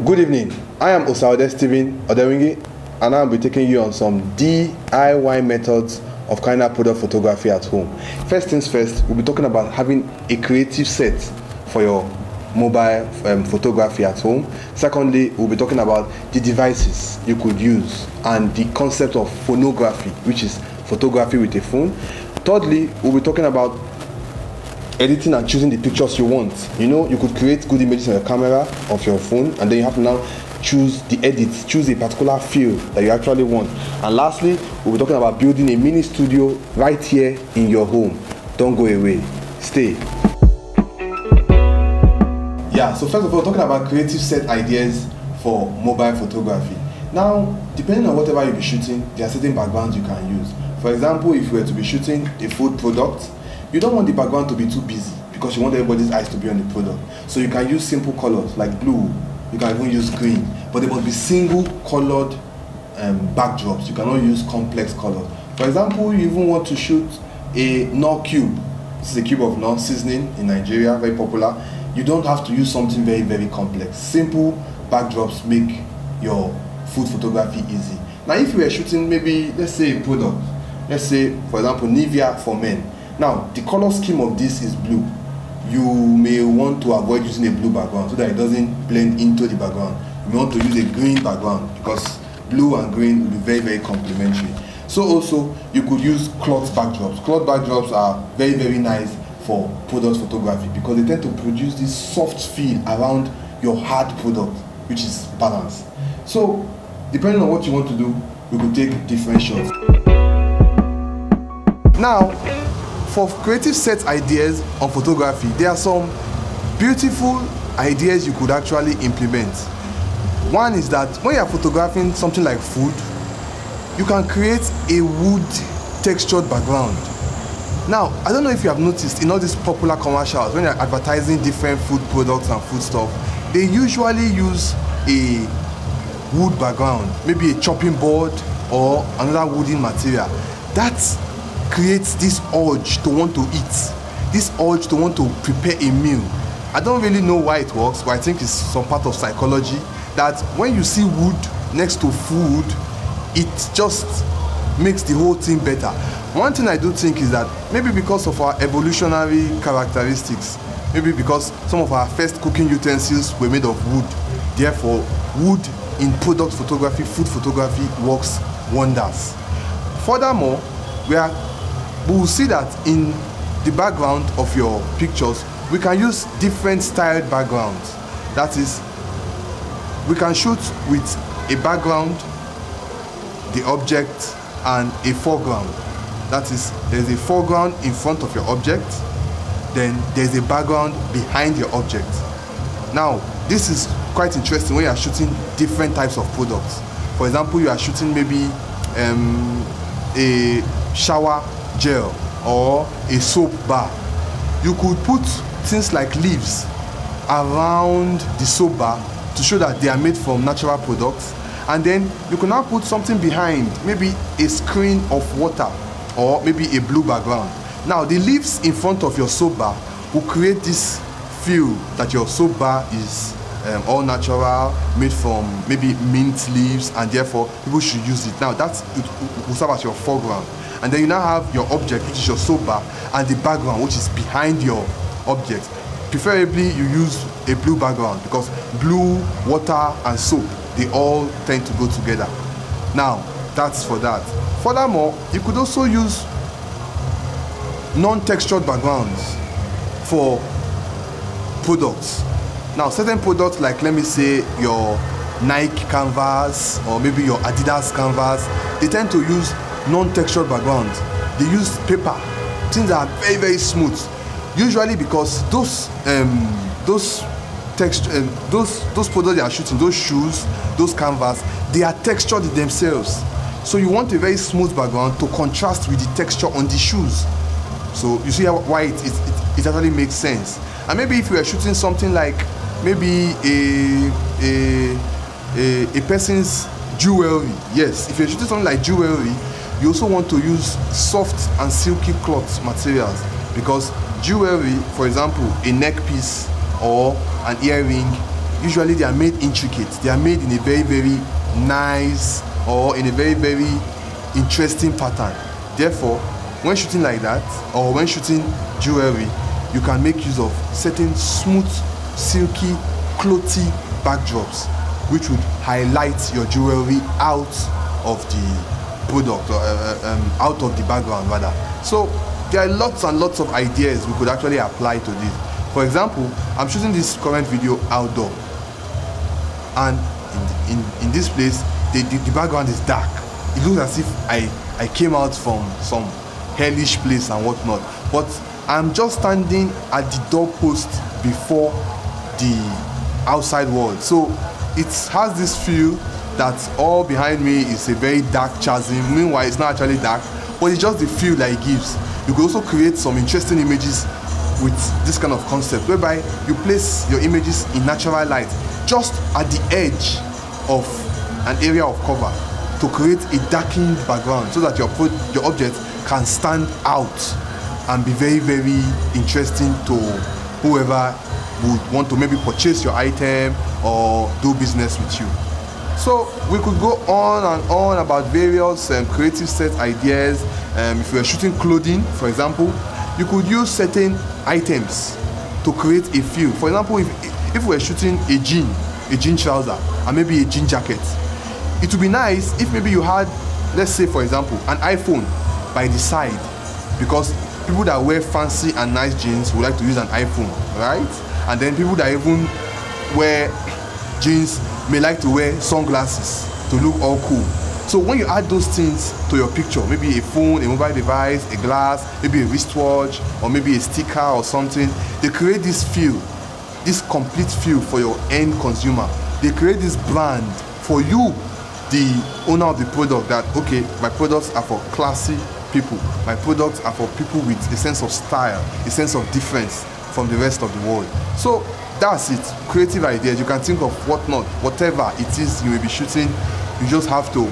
Good evening, I am Osaude Stephen Odewingi, and I'll be taking you on some DIY methods of carrying out product photography at home. First things first, we'll be talking about having a creative set for your mobile photography at home. Secondly, we'll be talking about the devices you could use and the concept of phonography, which is photography with a phone. Thirdly, we'll be talking about editing and choosing the pictures you want. You know, you could create good images on your camera of your phone, and then you have to now choose the edits, choose a particular feel that you actually want. And lastly, we'll be talking about building a mini studio right here in your home. Don't go away, stay. Yeah, so first of all, talking about creative set ideas for mobile photography. Now, depending on whatever you'll be shooting, there are certain backgrounds you can use. For example, if you were to be shooting a food product, you don't want the background to be too busy because you want everybody's eyes to be on the product. So you can use simple colors like blue, you can even use green, but they must be single colored backdrops. You cannot use complex colors. For example, you even want to shoot a Knorr cube. This is a cube of Knorr seasoning in Nigeria, very popular. You don't have to use something very, very complex. Simple backdrops make your food photography easy. Now, if you were shooting maybe, let's say a product, let's say, for example, Nivea for men. Now, the color scheme of this is blue. You may want to avoid using a blue background so that it doesn't blend into the background. You may want to use a green background because blue and green will be very, very complementary. So also, you could use cloth backdrops. Cloth backdrops are very, very nice for product photography because they tend to produce this soft feel around your hard product, which is balanced. So, depending on what you want to do, we could take different shots. Now, for creative set ideas on photography, there are some beautiful ideas you could actually implement. One is that when you are photographing something like food, you can create a wood textured background. Now, I don't know if you have noticed in all these popular commercials, when you're advertising different food products and food stuff, they usually use a wood background, maybe a chopping board or another wooden material. That creates this urge to want to eat, this urge to want to prepare a meal. I don't really know why it works, but I think it's some part of psychology that when you see wood next to food, it just makes the whole thing better. One thing I do think is that maybe because of our evolutionary characteristics, maybe because some of our first cooking utensils were made of wood, therefore wood in product photography, food photography works wonders. Furthermore, we will see that in the background of your pictures, we can use different styled backgrounds. That is, we can shoot with a background, the object, and a foreground. That is, there's a foreground in front of your object, then there's a background behind your object. Now, this is quite interesting when you are shooting different types of products. For example, you are shooting maybe a shower gel or a soap bar. You could put things like leaves around the soap bar to show that they are made from natural products, and then you can now put something behind, maybe a screen of water or maybe a blue background. Now, the leaves in front of your soap bar will create this feel that your soap bar is all natural, made from maybe mint leaves, and therefore people should use it. Now, it will serve as your foreground. And then you now have your object, which is your soap bar, and the background, which is behind your object. Preferably, you use a blue background because blue, water, and soap, they all tend to go together. Now, that's for that. Furthermore, you could also use non-textured backgrounds for products. Now, certain products like, let me say, your Nike canvas or maybe your Adidas canvas, they tend to use non-textured backgrounds. They use paper, things that are very, very smooth. Usually because those products they are shooting, those shoes, those canvas, they are textured themselves. So you want a very smooth background to contrast with the texture on the shoes. So you see why it actually makes sense. And maybe if you are shooting something like maybe a person's jewelry, yes, if you're shooting something like jewelry, you also want to use soft and silky cloth materials because jewelry, for example, a neck piece or an earring, usually they are made intricate. They are made in a very, very nice or in a very, very interesting pattern. Therefore, when shooting like that or when shooting jewelry, you can make use of certain smooth, silky, clothy backdrops which would highlight your jewelry out of the product or out of the background rather. So there are lots and lots of ideas we could actually apply to this. For example, I'm shooting this current video outdoor, and in this place the background is dark. It looks as if I came out from some hellish place and whatnot, but I'm just standing at the doorpost before the outside world. So it has this feel that all behind me is a very dark chasm. Meanwhile, it's not actually dark, but it's just the feel that it gives. You could also create some interesting images with this kind of concept, whereby you place your images in natural light just at the edge of an area of cover to create a darkened background so that your object can stand out and be very, very interesting to whoever would want to maybe purchase your item or do business with you. So we could go on and on about various creative set ideas. If you are shooting clothing, for example, you could use certain items to create a feel. For example, if we are shooting a jean trouser and maybe a jean jacket, it would be nice if maybe you had, let's say for example, an iPhone by the side, because people that wear fancy and nice jeans would like to use an iPhone, right? And then people that even wear jeans may like to wear sunglasses to look all cool. So when you add those things to your picture, maybe a phone, a mobile device, a glass, maybe a wristwatch, or maybe a sticker or something, they create this feel, this complete feel for your end consumer. They create this brand for you, the owner of the product, that okay, my products are for classy people. My products are for people with a sense of style, a sense of difference from the rest of the world. So that's it. Creative ideas. You can think of whatever it is you may be shooting. You just have to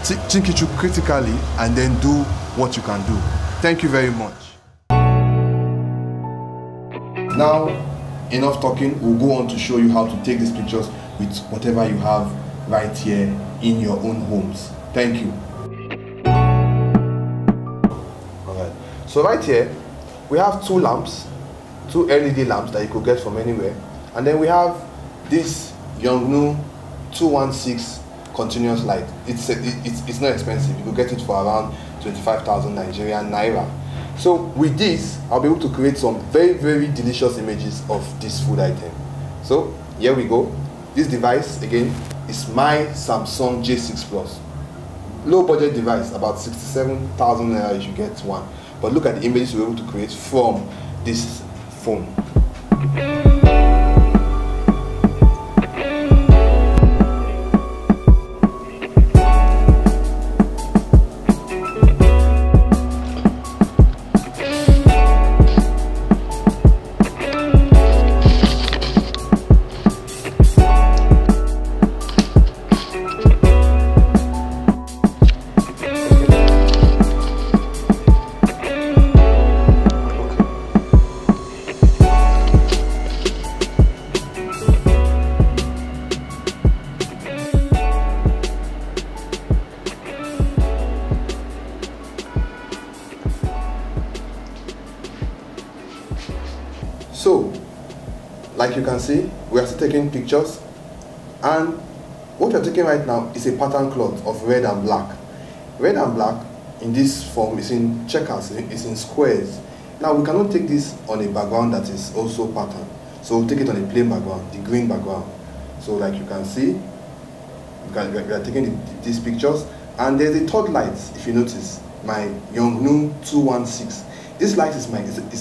think it through critically and then do what you can do. Thank you very much. Now, enough talking. We'll go on to show you how to take these pictures with whatever you have right here in your own homes. Thank you. Alright. So right here, we have two lamps, two LED lamps that you could get from anywhere, and then we have this Yongnuo 216 continuous light. It's not expensive. You could get it for around 25,000 Nigerian naira. So with this, I'll be able to create some very, very delicious images of this food item. So here we go. This device again is my Samsung J6 Plus. Low budget device, about 67,000 naira. You should get one. But look at the images we're able to create from this phone. So, like you can see, we are still taking pictures, and what we are taking right now is a pattern cloth of red and black. Red and black in this form is in checkers, it's in squares. Now we cannot take this on a background that is also patterned, so we'll take it on a plain background, the green background. So like you can see, we are taking these pictures, and there's a third light, if you notice, my Yongnuo 216. This light is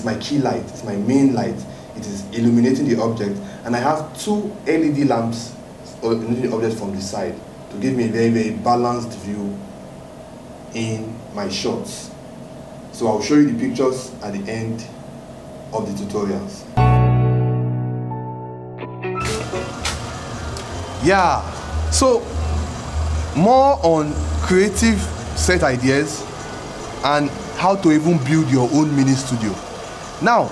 my key light, it's my main light. It is illuminating the object, and I have two LED lamps illuminating the object from the side to give me a very, very balanced view in my shots. So I'll show you the pictures at the end of the tutorials. Yeah, so more on creative set ideas and how to even build your own mini studio. Now,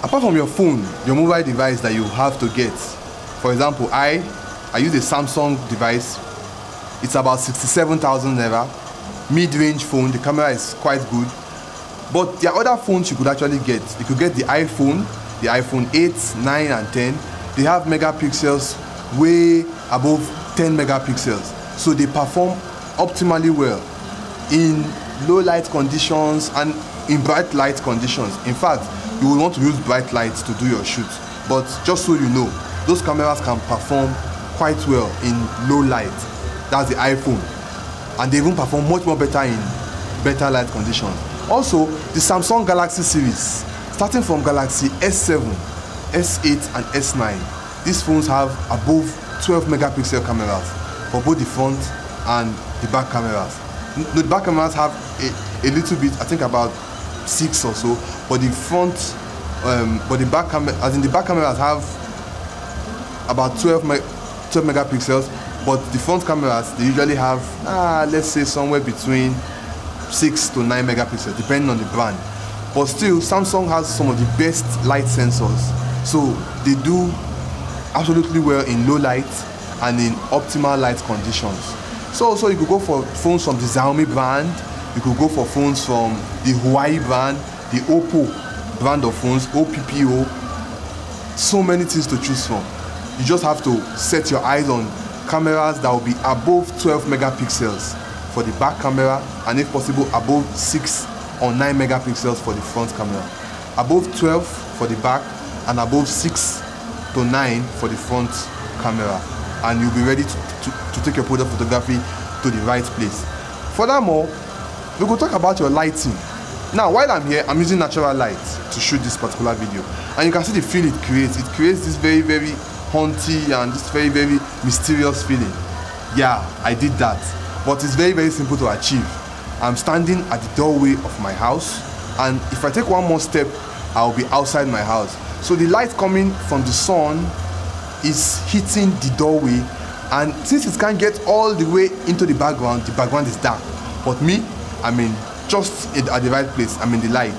Apart from your phone, your mobile device that you have to get, for example, I use a Samsung device. It's about 67,000 naira. Mid-range phone. The camera is quite good. But there are other phones you could actually get. You could get the iPhone 8, 9, and 10. They have megapixels way above 10 megapixels. So they perform optimally well in low light conditions and in bright light conditions. In fact, you will want to use bright lights to do your shoot. But just so you know, those cameras can perform quite well in low light. That's the iPhone. And they even perform much more better in better light conditions. Also, the Samsung Galaxy series, starting from Galaxy S7, S8, and S9, these phones have above 12 megapixel cameras for both the front and the back cameras. The back cameras have a little bit, I think about 6 or so, but the front, but the back camera, as in the back cameras have about 12 megapixels, but the front cameras, they usually have, let's say somewhere between 6 to 9 megapixels, depending on the brand. But still, Samsung has some of the best light sensors, so they do absolutely well in low light and in optimal light conditions. So also you could go for phones from the Xiaomi brand, you could go for phones from the Huawei brand, the Oppo brand of phones, OPPO. So many things to choose from. You just have to set your eyes on cameras that will be above 12 megapixels for the back camera, and if possible above 6 or 9 megapixels for the front camera. Above 12 for the back and above 6 to 9 for the front camera, and you'll be ready to take your product photography to the right place. Furthermore, we will talk about your lighting. Now, while I'm here, I'm using natural light to shoot this particular video, and you can see the feel it creates. It creates this very, very haunty and this very, very mysterious feeling. Yeah, I did that, but it's very, very simple to achieve. I'm standing at the doorway of my house, and if I take one more step, I'll be outside my house. So the light coming from the sun is hitting the doorway, and since it can't get all the way into the background is dark. But me, I'm in just at the right place, I'm in the light.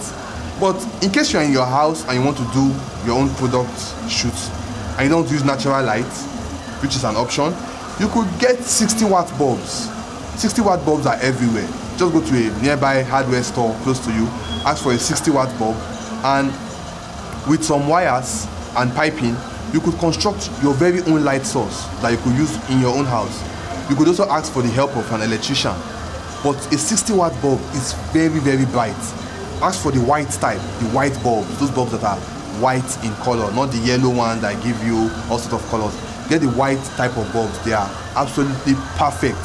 But in case you're in your house and you want to do your own product shoots and you don't use natural light, which is an option, you could get 60-watt bulbs. 60-watt bulbs are everywhere. Just go to a nearby hardware store close to you, ask for a 60-watt bulb, and with some wires and piping, you could construct your very own light source that you could use in your own house. You could also ask for the help of an electrician. But a 60-watt bulb is very, very bright. Ask for the white type, the white bulbs, those bulbs that are white in color, not the yellow one that give you all sorts of colors. Get the white type of bulbs. They are absolutely perfect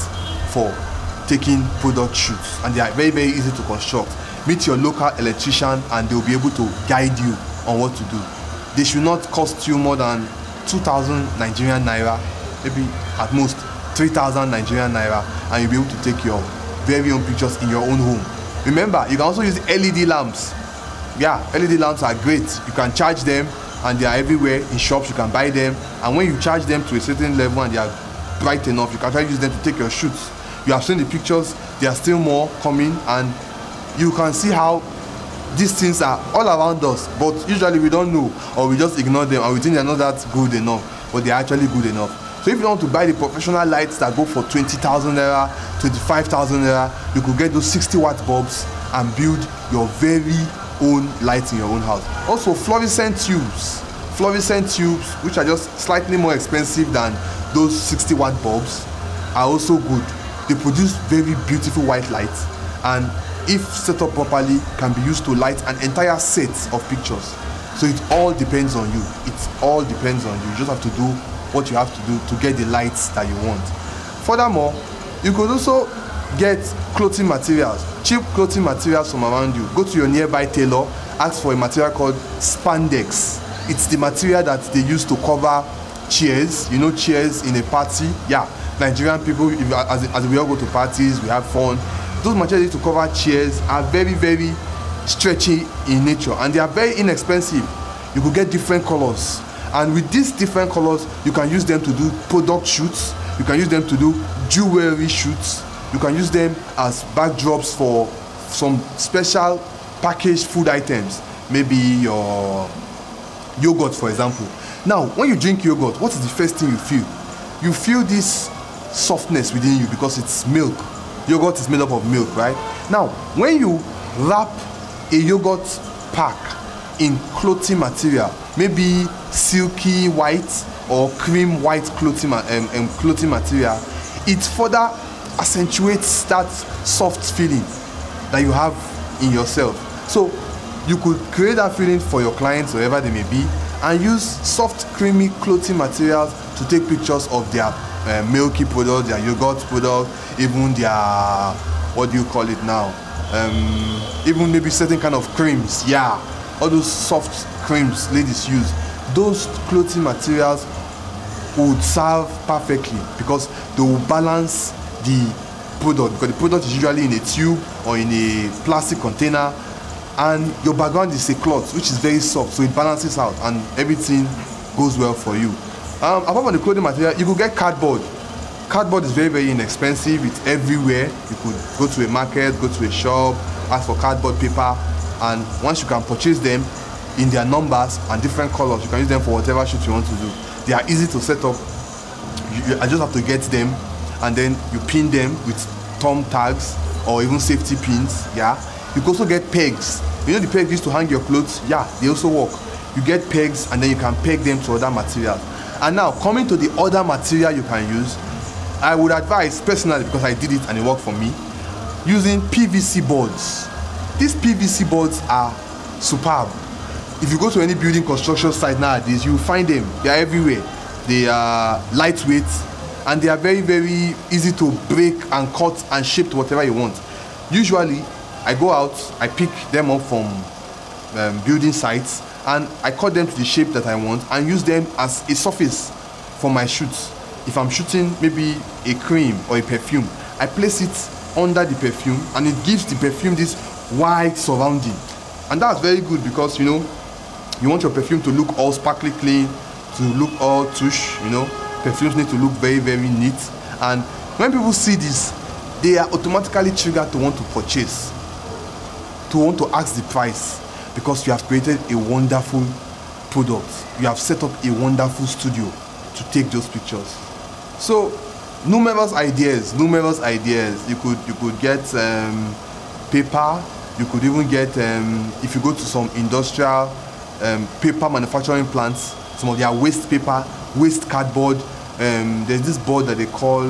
for taking product shoots, and they are very, very easy to construct. Meet your local electrician and they'll be able to guide you on what to do. They should not cost you more than 2,000 Nigerian naira, maybe at most 3,000 Nigerian naira, and you'll be able to take your very own pictures in your own home. Remember, you can also use LED lamps. Yeah, LED lamps are great. You can charge them and they are everywhere in shops. You can buy them, and when you charge them to a certain level and they are bright enough, you can try to use them to take your shoots. You have seen the pictures, there are still more coming, and you can see how these things are all around us, but usually we don't know, or we just ignore them, and we think they're not that good enough, but they're actually good enough. So if you want to buy the professional lights that go for 20,000 naira, 25,000 naira, you could get those 60-watt bulbs and build your very own lights in your own house. Also, fluorescent tubes, which are just slightly more expensive than those 60-watt bulbs, are also good. They produce very beautiful white lights, and if set up properly, can be used to light an entire set of pictures. So it all depends on you. It all depends on you. You just have to do what you have to do to get the lights that you want. Furthermore, you could also get clothing materials, cheap clothing materials from around you. Go to your nearby tailor, ask for a material called spandex. It's the material that they use to cover chairs. You know, chairs in a party. Yeah, Nigerian people, as we all go to parties, we have fun. Those materials to cover chairs are very, very stretchy in nature, and they are very inexpensive. You could get different colors, and with these different colors, you can use them to do product shoots. You can use them to do jewelry shoots. You can use them as backdrops for some special packaged food items. Maybe your yogurt, for example. Now, when you drink yogurt, what is the first thing you feel? You feel this softness within you because it's milk. Yogurt is made up of milk, right? Now, when you wrap a yogurt pack in clothing material, maybe silky white or cream white clothing material, it further accentuates that soft feeling that you have in yourself. So you could create that feeling for your clients, wherever they may be, and use soft, creamy clothing materials to take pictures of their milky products, their yogurt products, even their, what do you call it now? Even maybe certain kind of creams. Yeah, all those soft creams ladies use. Those clothing materials would serve perfectly because they will balance the product, because the product is usually in a tube or in a plastic container, and your background is a cloth which is very soft, so it balances out and everything goes well for you. Apart from the clothing material, you could get cardboard. Cardboard is very, very inexpensive. It's everywhere. You could go to a market, go to a shop, ask for cardboard paper, and once you can purchase them in their numbers and different colors, you can use them for whatever shoot you want to do. They are easy to set up. I just have to get them, and then you pin them with thumb tags or even safety pins. Yeah, you can also get pegs. You know the pegs used to hang your clothes? Yeah, they also work. You get pegs and then you can peg them to other materials. And now, coming to the other material you can use, I would advise personally, because I did it and it worked for me, using PVC boards. These PVC boards are superb. If you go to any building construction site nowadays, you will find them. They are everywhere. They are lightweight and they are very, very easy to break and cut and shape to whatever you want. Usually, I go out, I pick them up from building sites, and I cut them to the shape that I want and use them as a surface for my shoots. If I'm shooting maybe a cream or a perfume, I place it under the perfume and it gives the perfume this white surrounding. And that's very good because, you know, you want your perfume to look all sparkly clean, to look all tush, you know. Perfumes need to look very, very neat. And when people see this, they are automatically triggered to want to purchase, to want to ask the price, because you have created a wonderful product. You have set up a wonderful studio to take those pictures. So numerous ideas. You could get paper. You could even get if you go to some industrial paper manufacturing plants, some of their waste paper, waste cardboard. There's this board that they call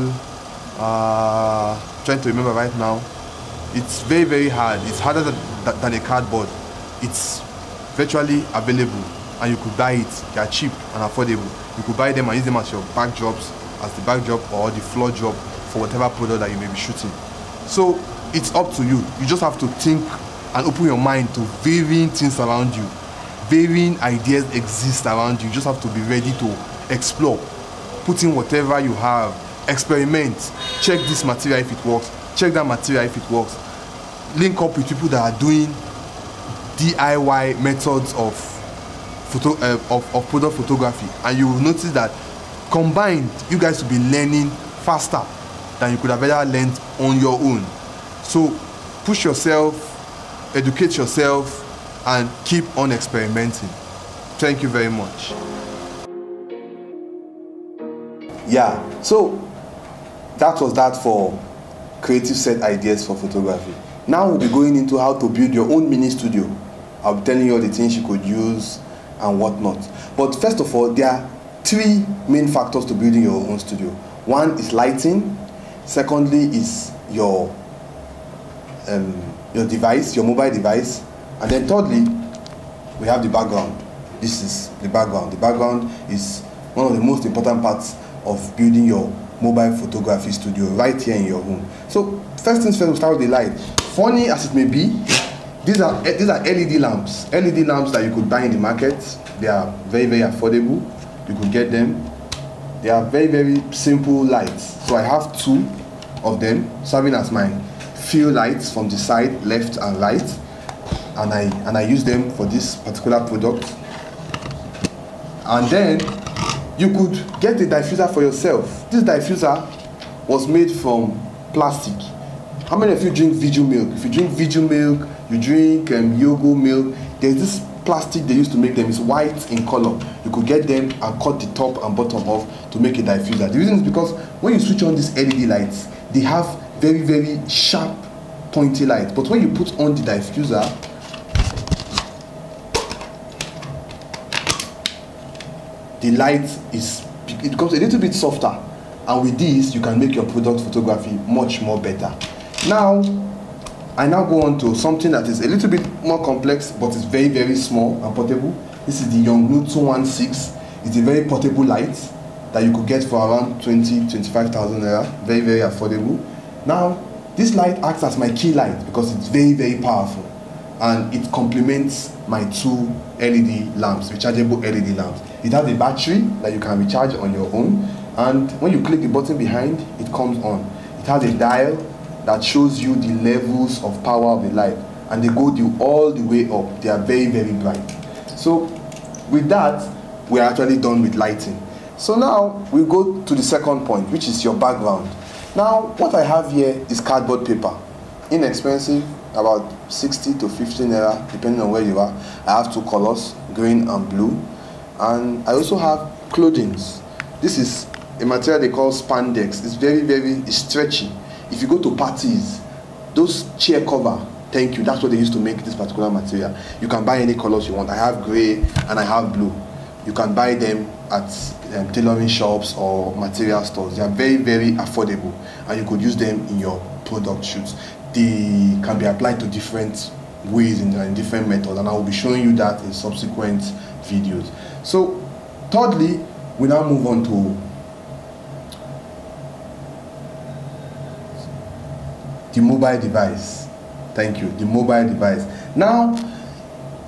trying to remember right now. It's very, very hard. It's harder than a cardboard. It's virtually available and you could buy it. They are cheap and affordable. You could buy them and use them as your backdrops, as the backdrop or the floor drop for whatever product that you may be shooting. So it's up to you. You just have to think and open your mind to varying things around you. Varying ideas exist around you. You just have to be ready to explore. Put in whatever you have. Experiment. Check this material if it works. Check that material if it works. Link up with people that are doing DIY methods of product photography, and you will notice that combined, you guys will be learning faster than you could have ever learned on your own. So push yourself, educate yourself, and keep on experimenting. Thank you very much. Yeah, so that was that for creative set ideas for photography. Now we'll be going into how to build your own mini studio. I'll be telling you all the things you could use and whatnot. But first of all, there are three main factors to building your own studio. One is lighting. Secondly is your device, your mobile device. And then thirdly, we have the background. This is the background. The background is one of the most important parts of building your mobile photography studio right here in your home. So first things first, we'll start with the light. Funny as it may be, these are LED lamps. LED lamps that you could buy in the market. They are very, very affordable. You could get them. They are very, very simple lights. So I have two of them serving as my field lights from the side, left and right. And I use them for this particular product. And then you could get a diffuser for yourself. This diffuser was made from plastic. How many of you drink Vigil milk? If you drink Vigil milk, you drink Yogo milk, there's this plastic they used to make them is white in color. You could get them and cut the top and bottom off to make a diffuser. The reason is because when you switch on these LED lights, they have very, very sharp, pointy lights. But when you put on the diffuser, the light it becomes a little bit softer, and with this you can make your product photography much more better. Now I go on to something that is a little bit more complex, but it's very, very small and portable. This is the Yongnuo 216. It's a very portable light that you could get for around 25,000 naira. Very, very affordable. Now this light acts as my key light because it's very, very powerful, and it complements my two LED lamps, rechargeable LED lamps. It has a battery that you can recharge on your own, and when you click the button behind, it comes on. It has a dial that shows you the levels of power of the light, and they go all the way up. They are very, very bright. So with that, we're actually done with lighting. So now we go to the second point, which is your background. Now what I have here is cardboard paper. Inexpensive, about 60 to 50 naira, depending on where you are. I have two colors, green and blue. And I also have clothings. This is a material they call spandex. It's very, very stretchy. If you go to parties, those chair cover, thank you, that's what they used to make this particular material. You can buy any colors you want. I have gray and I have blue. You can buy them at tailoring shops or material stores. They are very, very affordable, and you could use them in your product shoots. They can be applied to different ways and different methods, and I will be showing you that in subsequent videos. So thirdly, we now move on to the mobile device. Thank you, the mobile device. Now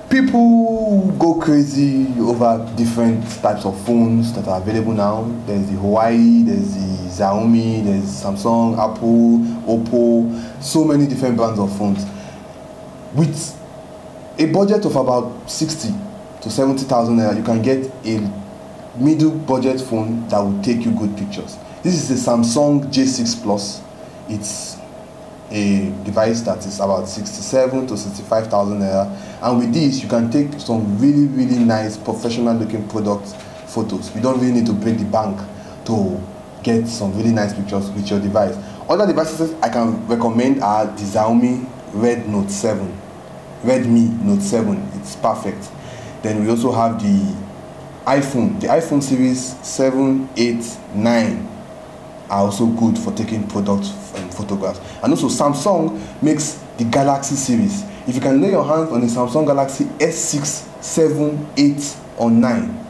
people go crazy over different types of phones that are available now. There's the Huawei, there's the Xiaomi, there's Samsung, Apple, Oppo, so many different brands of phones. With a budget of about 60 to 70,000 naira, you can get a middle budget phone that will take you good pictures. This is the Samsung J6 Plus. It's a device that is about 67 to 65,000 naira, and with this you can take some really, really nice professional looking product photos. You don't really need to break the bank to get some really nice pictures with your device. Other devices I can recommend are the Xiaomi Redmi Note 7. It's perfect. Then we also have the iPhone series 7, 8, 9 are also good for taking product photographs. And also Samsung makes the Galaxy series. If you can lay your hands on the Samsung Galaxy S6, 7, 8 or 9,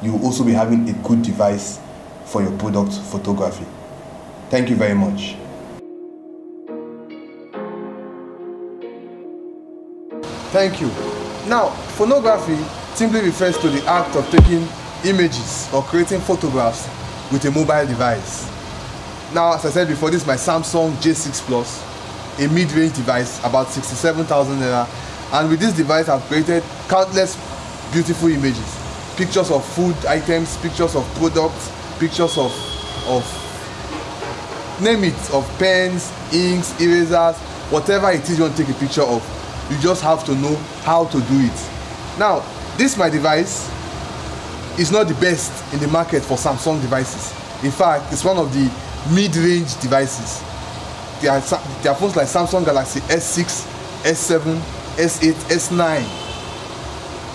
you will also be having a good device for your product photography. Thank you very much. Thank you. Now, photography simply refers to the act of taking images or creating photographs with a mobile device. Now, as I said before, this is my Samsung J6 Plus, a mid-range device, about 67,000 naira. And with this device, I've created countless beautiful images. Pictures of food items, pictures of products, pictures of name it, of pens, inks, erasers, whatever it is you want to take a picture of. You just have to know how to do it. Now, this my device is not the best in the market for Samsung devices. In fact, it's one of the mid-range devices. There are phones like Samsung Galaxy S6, S7, S8, S9.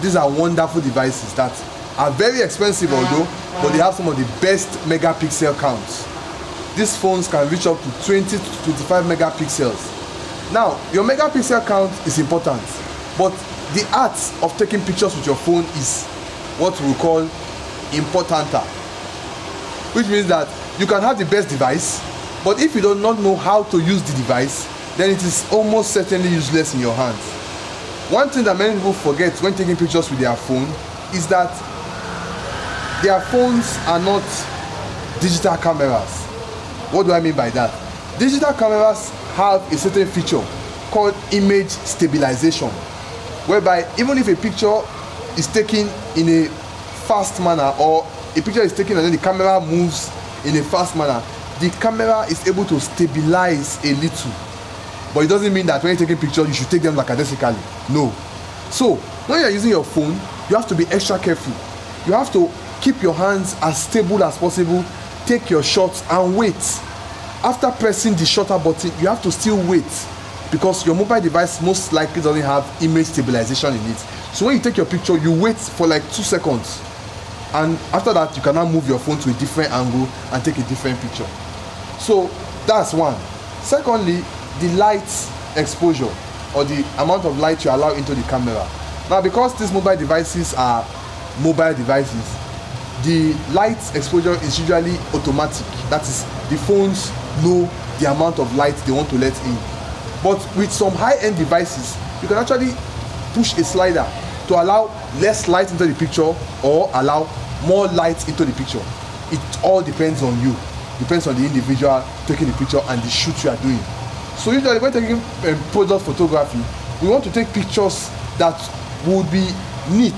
These are wonderful devices that are very expensive although, but they have some of the best megapixel counts. These phones can reach up to 20 to 25 megapixels. Now, your megapixel count is important, but the art of taking pictures with your phone is what we call importanter, which means that you can have the best device, but if you do not know how to use the device, then it is almost certainly useless in your hands. One thing that many people forget when taking pictures with their phone is that their phones are not digital cameras. What do I mean by that? Digital cameras have a certain feature called image stabilization, whereby even if a picture is taken in a fast manner, or a picture is taken and then the camera moves in a fast manner, the camera is able to stabilize a little. But it doesn't mean that when you're taking pictures you should take them lackadaisically. No. So When you're using your phone, you have to be extra careful. You have to keep your hands as stable as possible, take your shots and wait. After pressing the shutter button, you have to still wait, because your mobile device most likely doesn't have image stabilization in it. So when you take your picture, you wait for like 2 seconds, and after that you can now move your phone to a different angle and take a different picture. So that's one. Secondly, the light exposure, or the amount of light you allow into the camera. Now, because these mobile devices are mobile devices, the light exposure is usually automatic. That is, the phones know the amount of light they want to let in. But with some high-end devices, you can actually push a slider to allow less light into the picture or allow more light into the picture. It all depends on you. Depends on the individual taking the picture and the shoot you are doing. So usually when taking product photography, we want to take pictures that would be neat,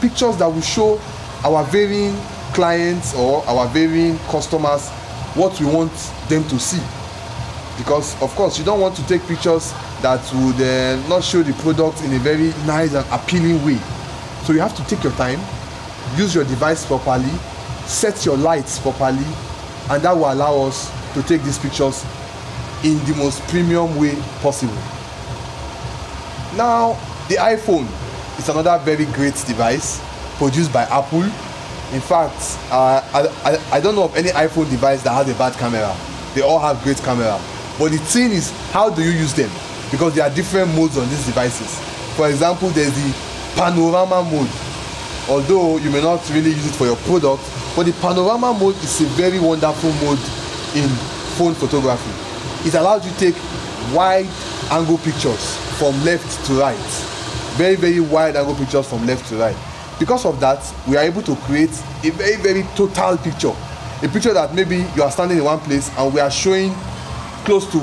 pictures that will show our varying clients or our varying customers what we want them to see. Because of course you don't want to take pictures that would not show the product in a very nice and appealing way. So you have to take your time, use your device properly, set your lights properly, and that will allow us to take these pictures in the most premium way possible. Now, the iPhone is another very great device produced by Apple. In fact, I don't know of any iPhone device that has a bad camera. They all have great camera. But the thing is, how do you use them? Because there are different modes on these devices. For example, there's the panorama mode. Although you may not really use it for your product, but the panorama mode is a very wonderful mode in phone photography. It allows you to take wide angle pictures from left to right. Very, very wide angle pictures from left to right. Because of that, we are able to create a very, very total picture. A picture that maybe you are standing in one place and we are showing close to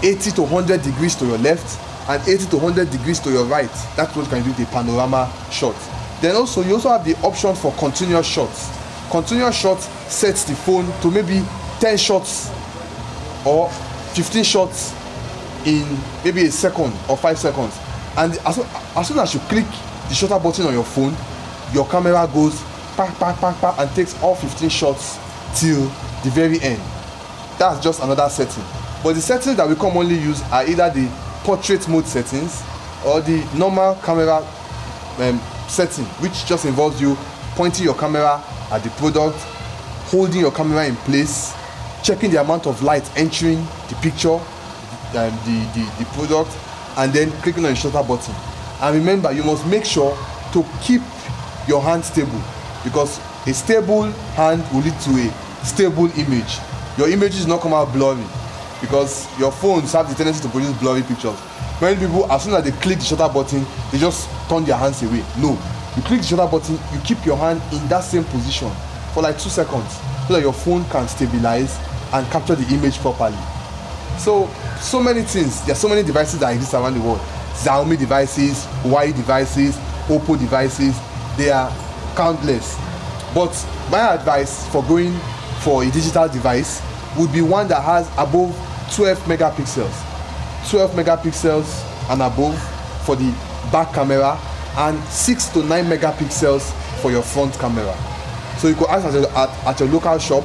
80 to 100 degrees to your left and 80 to 100 degrees to your right. That's what you can do with a panorama shot. Then also, you also have the option for continuous shots. Continuous shots sets the phone to maybe 10 shots or 15 shots in maybe a second or 5 seconds. And as soon as you click the shutter button on your phone, your camera goes pack, pack, pack, pack, and takes all 15 shots till the very end. That's just another setting. But the settings that we commonly use are either the portrait mode settings or the normal camera setting, which just involves you pointing your camera at the product, holding your camera in place, checking the amount of light entering the picture, the product, and then clicking on the shutter button. And remember, you must make sure to keep your hand stable, because a stable hand will lead to a stable image. Your image is not come out blurry, because your phones have the tendency to produce blurry pictures. Many people, as soon as they click the shutter button, they just turn their hands away. No, you click the shutter button, you keep your hand in that same position for like 2 seconds so that your phone can stabilize and capture the image properly. So many things. There are so many devices that exist around the world. Xiaomi devices, Huawei devices, Oppo devices, they are countless. But my advice for going for a digital device would be one that has above 12 megapixels. 12 megapixels and above for the back camera, and 6 to 9 megapixels for your front camera. So you could ask at your local shop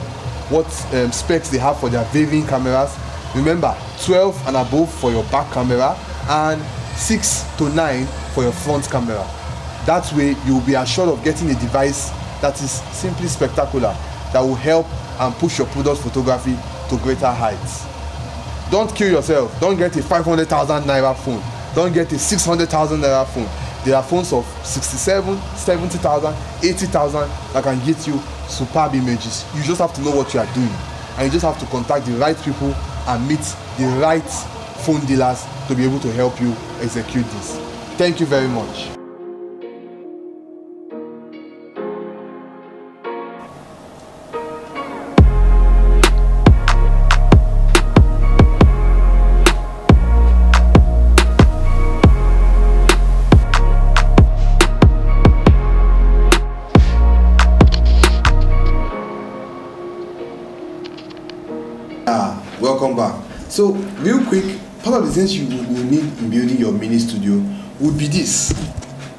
what specs they have for their varying cameras. Remember, 12 and above for your back camera and 6 to 9 for your front camera. That way you will be assured of getting a device that is simply spectacular, that will help and push your product photography to greater heights. Don't kill yourself. Don't get a 500,000 naira phone. Don't get a 600,000 naira phone. There are phones of 67, 70,000, 80,000 that can get you superb images. You just have to know what you are doing, and you just have to contact the right people and meet the right phone dealers to be able to help you execute this. Thank you very much. Welcome back. So real quick, part of the things you will need in building your mini studio would be this.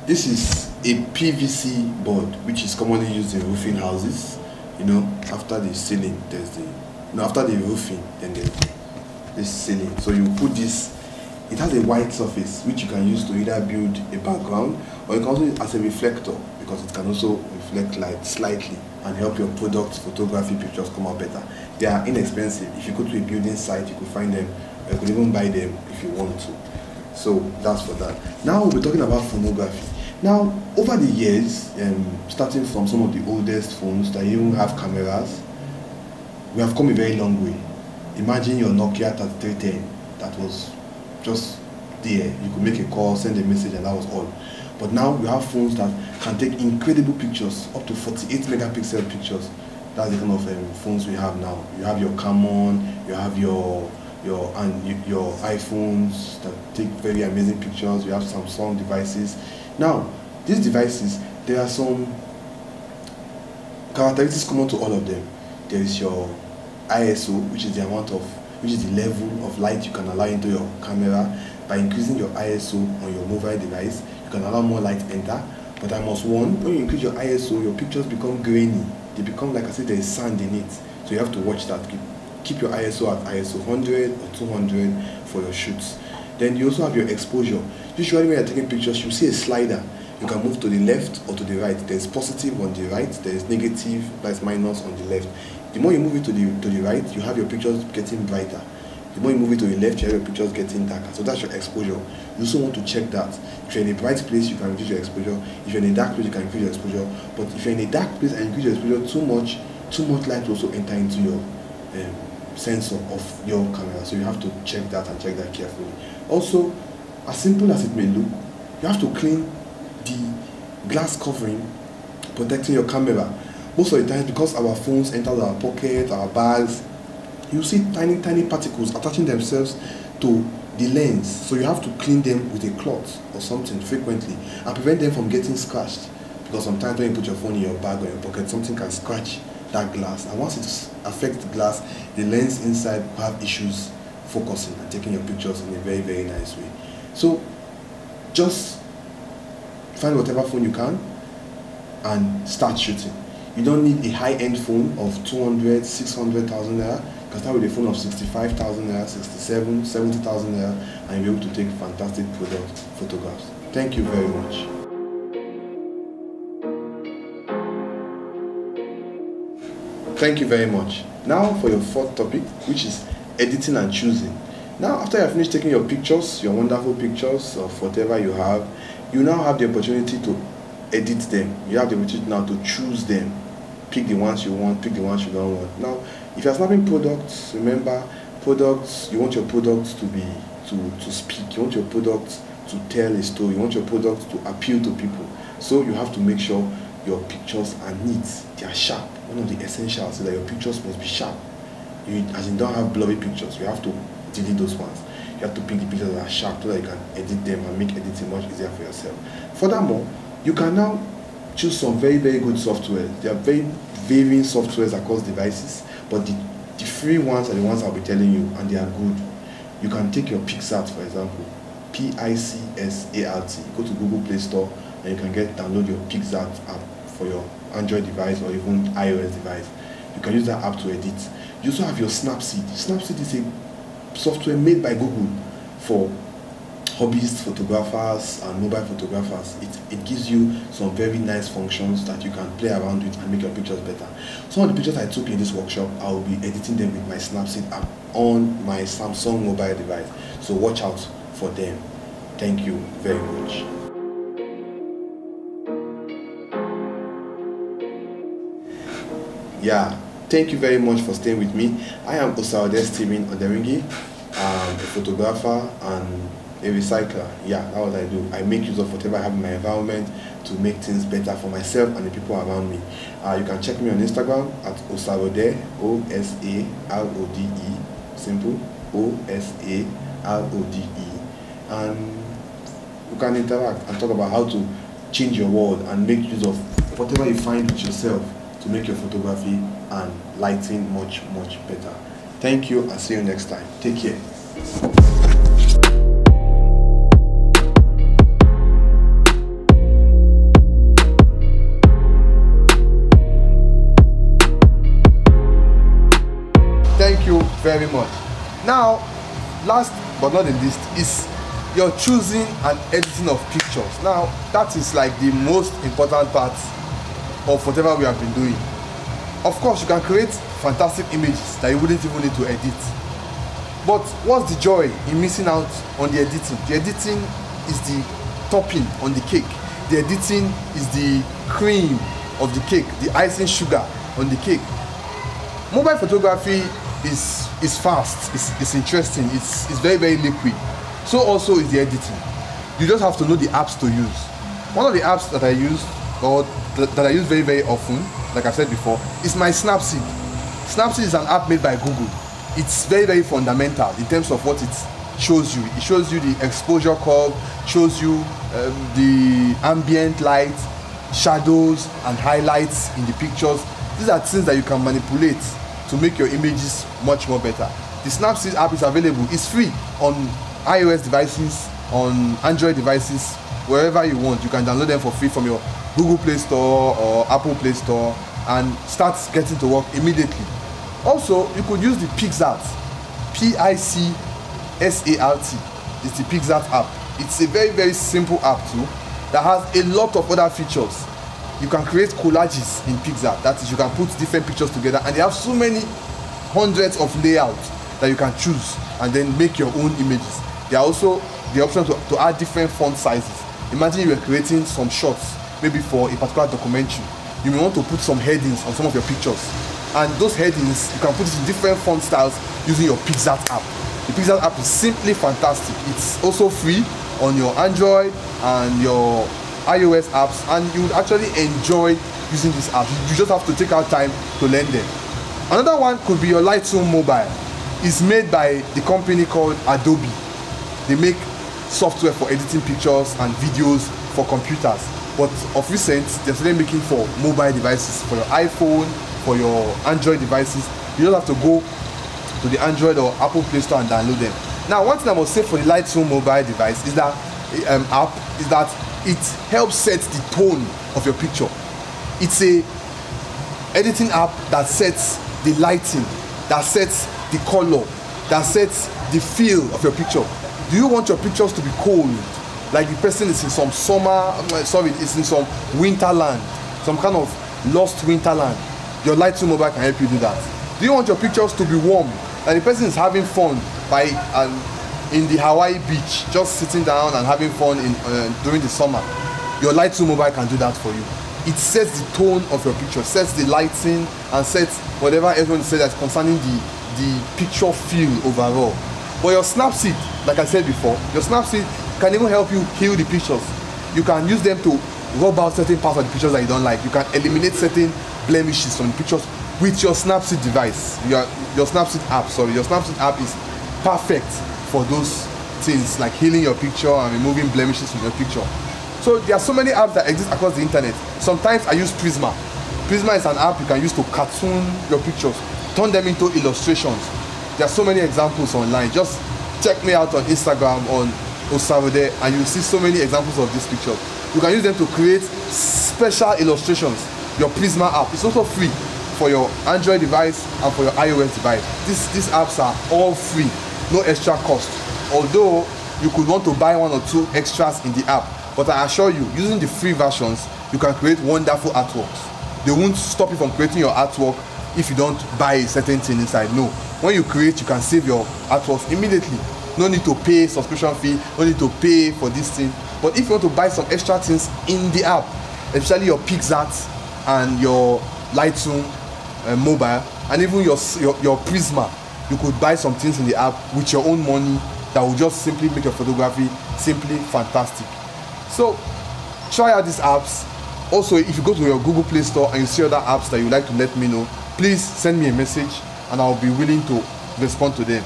This is a PVC board which is commonly used in roofing houses. You know, after the ceiling, there's the, after the roofing, then there's this ceiling. So you put this, it has a white surface which you can use to either build a background, or you can also use it as a reflector, because it can also reflect light slightly and help your product photography pictures come out better. They are inexpensive. If you go to a building site, you could find them, or you could even buy them if you want to. So that's for that. Now we're talking about phonography. Now, over the years, starting from some of the oldest phones that even have cameras, we have come a very long way. Imagine your Nokia 3310 that was just there. You could make a call, send a message, and that was all. But now we have phones that can take incredible pictures, up to 48 megapixel pictures. That's the kind of phones we have now. You have your Camon, you have your iPhones that take very amazing pictures. You have Samsung devices. Now, these devices, there are some characteristics common to all of them. There is your ISO, which is the level of light you can allow into your camera. By increasing your ISO on your mobile device, you can allow more light enter. But I must warn, when you increase your ISO, your pictures become grainy. They become like I said, there is sand in it. So you have to watch that. Keep your ISO at ISO 100 or 200 for your shoots. Then you also have your exposure. Usually when you're taking pictures, you see a slider. You can move to the left or to the right. There's positive on the right, there's negative, plus minus on the left. The more you move it to the right, you have your pictures getting brighter. The more you move it to the left, you have your pictures getting darker. So that's your exposure. You also want to check that. If you're in a bright place, you can reduce your exposure. If you're in a dark place, you can increase your exposure. But if you're in a dark place and increase your exposure too much light will also enter into your sensor of your camera. So you have to check that and check that carefully. Also, as simple as it may look, you have to clean the glass covering protecting your camera. Most of the time, because our phones enter our pocket, our bags, you see tiny particles attaching themselves to the lens. So you have to clean them with a cloth or something frequently and prevent them from getting scratched. Because sometimes when you put your phone in your bag or your pocket, something can scratch that glass. And once it affects the glass, the lens inside will have issues focusing and taking your pictures in a very, very nice way. So just find whatever phone you can and start shooting. You don't need a high-end phone of 200, 600,000 naira. You can start with a phone of 65,000 naira, 67, 70,000 naira, and you'll be able to take fantastic product photographs. Thank you very much. Thank you very much. Now for your fourth topic, which is editing and choosing. Now, after you have finished taking your pictures, your wonderful pictures of whatever you have, you now have the opportunity to edit them. You have the opportunity now to choose them. Pick the ones you want, pick the ones you don't want. Now, if you're snapping products, remember, products, you want your products to speak. You want your products to tell a story. You want your products to appeal to people. So you have to make sure your pictures are neat, they are sharp. One of the essentials is that your pictures must be sharp. As you don't have blurry pictures, you have to delete those ones. You have to pick the pictures that are sharp so that you can edit them and make editing much easier for yourself. Furthermore, you can now choose some very, very good software. There are very varying softwares across devices, but the free ones are the ones I'll be telling you, and they are good. You can take your PicsArt, for example, PicsArt. Go to Google Play Store and you can download your PicsArt app for your Android device or even iOS device. You can use that app to edit. You also have your Snapseed. Snapseed is a software made by Google for hobbyist photographers and mobile photographers. It gives you some very nice functions that you can play around with and make your pictures better. Some of the pictures I took in this workshop, I will be editing them with my Snapseed app on my Samsung mobile device. So watch out for them. Thank you very much. Yeah, thank you very much for staying with me. I am Osawode Stephen Oderingi. I'm a photographer and a recycler. Yeah, that's what I do. I make use of whatever I have in my environment to make things better for myself and the people around me. You can check me on Instagram at Osawode, O-S-A-R-O-D-E, simple, O-S-A-R-O-D-E. And you can interact and talk about how to change your world and make use of whatever you find with yourself to make your photography and lighting much, much better. Thank you and see you next time. Take care. very much. Now, last but not the least is your choosing and editing of pictures. Now, that is like the most important part of whatever we have been doing. Of course, you can create fantastic images that you wouldn't even need to edit. But what's the joy in missing out on the editing? The editing is the topping on the cake. The editing is the cream of the cake, the icing sugar on the cake. Mobile photography is fast, it's interesting, it's very, very liquid. So also is the editing. You just have to know the apps to use. One of the apps that I use, or that I use very, very often, like I said before, is my Snapseed. Snapseed is an app made by Google. It's very, very fundamental in terms of what it shows you. It shows you the exposure curve, shows you the ambient light, shadows and highlights in the pictures. These are things that you can manipulate to make your images much more better. The Snapseed app is available. It's free on iOS devices, on Android devices, wherever you want. You can download them for free from your Google Play Store or Apple Play Store and start getting to work immediately. Also, you could use the PixArt, PICSART. It's the PixArt app. It's a very, very simple app too that has a lot of other features. You can create collages in PixArt. That is, you can put different pictures together, and they have so many hundreds of layouts that you can choose and then make your own images. There are also the option to add different font sizes. Imagine you were creating some shots, maybe for a particular documentary. You may want to put some headings on some of your pictures, and those headings you can put it in different font styles using your PixArt app. The PixArt app is simply fantastic. It's also free on your Android and your iOS apps, and you would actually enjoy using this app. You just have to take out time to learn them. Another one could be your Lightroom mobile. It's made by the company called Adobe. They make software for editing pictures and videos for computers, but of recent they're started making for mobile devices, for your iPhone, for your Android devices. You don't have to go to the Android or Apple Play Store and download them. Now, one thing I must say for the Lightroom mobile device is that it helps set the tone of your picture. It's a editing app that sets the lighting, that sets the color, that sets the feel of your picture. Do you want your pictures to be cold, like the person is in some it's in some winterland, some kind of lost winterland? Your Lightroom mobile can help you do that. Do you want your pictures to be warm, like the person is having fun in the Hawaii beach, just sitting down and having fun during the summer? Your Lightroom mobile can do that for you. It sets the tone of your picture, sets the lighting, and sets whatever everyone says that's concerning the picture feel overall. But your Snapseed, like I said before, your Snapseed can even help you heal the pictures. You can use them to rub out certain parts of the pictures that you don't like. You can eliminate certain blemishes from the pictures with your Snapseed device. Your Snapseed app, your Snapseed app is perfect for those things, like healing your picture and removing blemishes from your picture. So there are so many apps that exist across the internet. Sometimes I use Prisma. Prisma is an app you can use to cartoon your pictures, turn them into illustrations. There are so many examples online. Just check me out on Instagram on Osarode, and you'll see so many examples of these pictures. You can use them to create special illustrations. Your Prisma app is also free for your Android device and for your iOS device. These apps are all free, no extra cost. Although you could want to buy one or two extras in the app, but I assure you, using the free versions, you can create wonderful artworks. They won't stop you from creating your artwork if you don't buy a certain thing inside. No. When you create, you can save your artworks immediately. No need to pay subscription fee, no need to pay for this thing. But if you want to buy some extra things in the app, especially your PixArt and your Lightroom mobile, and even your Prisma, you could buy some things in the app with your own money that will just simply make your photography simply fantastic. So try out these apps. Also, if you go to your Google Play Store and you see other apps that you'd like to let me know, please send me a message and I'll be willing to respond to them.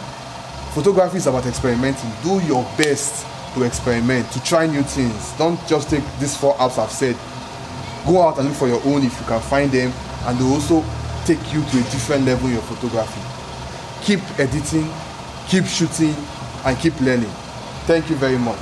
Photography is about experimenting. Do your best to experiment, to try new things. Don't just take these 4 apps I've said. Go out and look for your own if you can find them, and they'll also take you to a different level in your photography. Keep editing, keep shooting, and keep learning. Thank you very much.